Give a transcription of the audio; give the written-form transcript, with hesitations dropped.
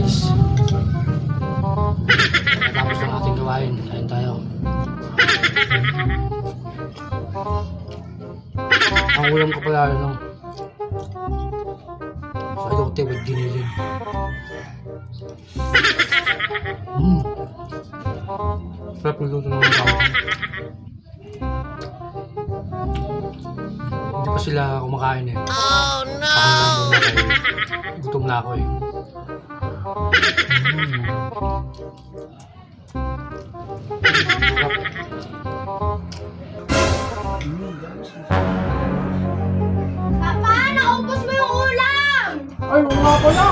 guys. Tapos ng ating gawain. Kain tayo. Ang ulam ko pala ano, sayote with ginilin. Sarap niluto ng mga tao. Hindi pa sila kumakain eh. Oh no! Gutom na ako eh. Papa, naubos mo yung ulam! Ay, oo nga pala.